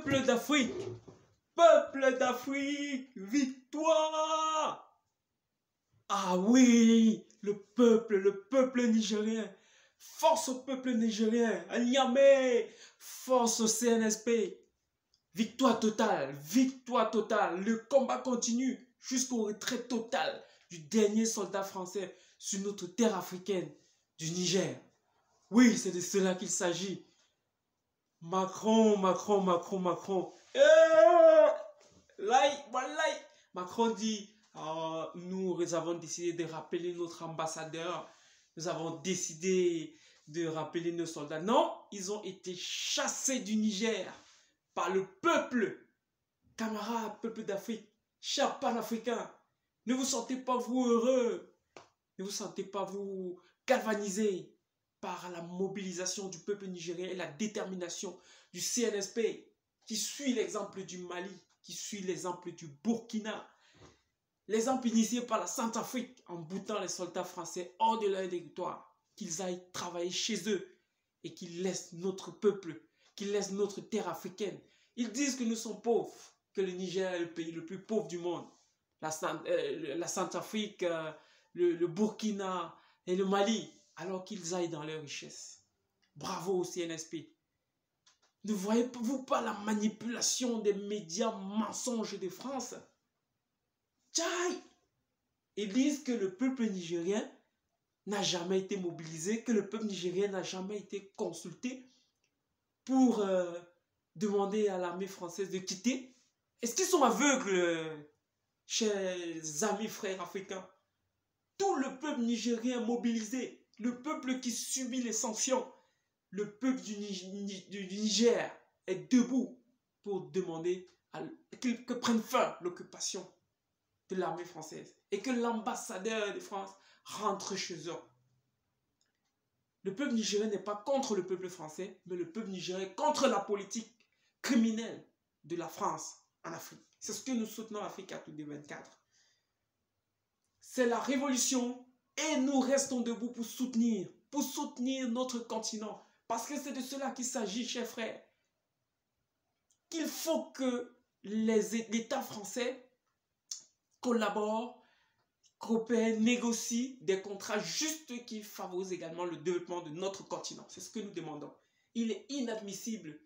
Peuple d'Afrique! Peuple d'Afrique! Victoire! Ah oui! Le peuple nigérien! Force au peuple nigérien! À Niamey! Force au CNSP! Victoire totale! Victoire totale! Le combat continue jusqu'au retrait total du dernier soldat français sur notre terre africaine du Niger. Oui, c'est de cela qu'il s'agit. Macron. Macron dit, nous avons décidé de rappeler notre ambassadeur. Nous avons décidé de rappeler nos soldats. Non, ils ont été chassés du Niger par le peuple. Camarades, peuple d'Afrique, chers panafricains, ne vous sentez pas vous heureux. Ne vous sentez pas vous galvanisés par la mobilisation du peuple nigérien et la détermination du CNSP qui suit l'exemple du Mali, qui suit l'exemple du Burkina, l'exemple initié par la Centrafrique en boutant les soldats français hors de leur territoire, qu'ils aillent travailler chez eux et qu'ils laissent notre peuple, qu'ils laissent notre terre africaine. Ils disent que nous sommes pauvres, que le Niger est le pays le plus pauvre du monde. La Centrafrique, le Burkina et le Mali, alors qu'ils aillent dans leur richesse. Bravo au CNSP. Ne voyez-vous pas la manipulation des médias mensonges de France? Tchaï! Ils disent que le peuple nigérien n'a jamais été mobilisé, que le peuple nigérien n'a jamais été consulté pour demander à l'armée française de quitter. Est-ce qu'ils sont aveugles, chers amis frères africains? Tout le peuple nigérien mobilisé, le peuple qui subit les sanctions, le peuple du Niger est debout pour demander que prenne fin l'occupation de l'armée française et que l'ambassadeur de France rentre chez eux. Le peuple nigérien n'est pas contre le peuple français, mais le peuple nigérien est contre la politique criminelle de la France en Afrique. C'est ce que nous soutenons Africa Today 24. C'est la révolution et nous restons debout pour soutenir notre continent. Parce que c'est de cela qu'il s'agit, chers frères. Qu'il faut que l'État français collabore, coopère, négocie des contrats justes qui favorisent également le développement de notre continent. C'est ce que nous demandons. Il est inadmissible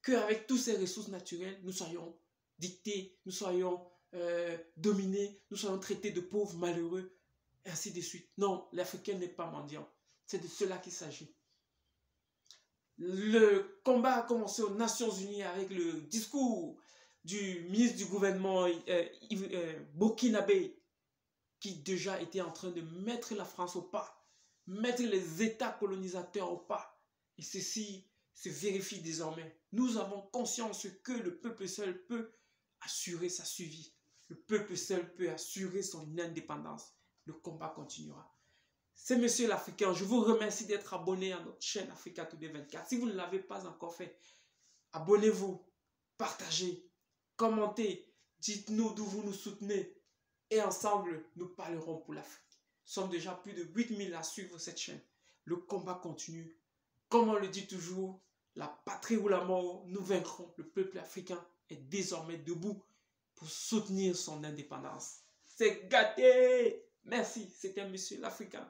qu'avec toutes ces ressources naturelles, nous soyons dictés, nous soyons dominés, nous soyons traités de pauvres, malheureux, et ainsi de suite. Non, l'Africain n'est pas mendiant. C'est de cela qu'il s'agit. Le combat a commencé aux Nations Unies avec le discours du ministre du gouvernement burkinabé qui déjà était en train de mettre la France au pas, mettre les États colonisateurs au pas. Et ceci se vérifie désormais. Nous avons conscience que le peuple seul peut assurer sa survie. Le peuple seul peut assurer son indépendance. Le combat continuera. C'est Monsieur l'Africain. Je vous remercie d'être abonné à notre chaîne Africa Today 24. Si vous ne l'avez pas encore fait, abonnez-vous, partagez, commentez, dites-nous d'où vous nous soutenez. Et ensemble, nous parlerons pour l'Afrique. Nous sommes déjà plus de 8000 à suivre cette chaîne. Le combat continue. Comme on le dit toujours, la patrie ou la mort, nous vaincrons. Le peuple africain est désormais debout pour soutenir son indépendance. C'est gâté! Merci, c'était Monsieur l'Africain.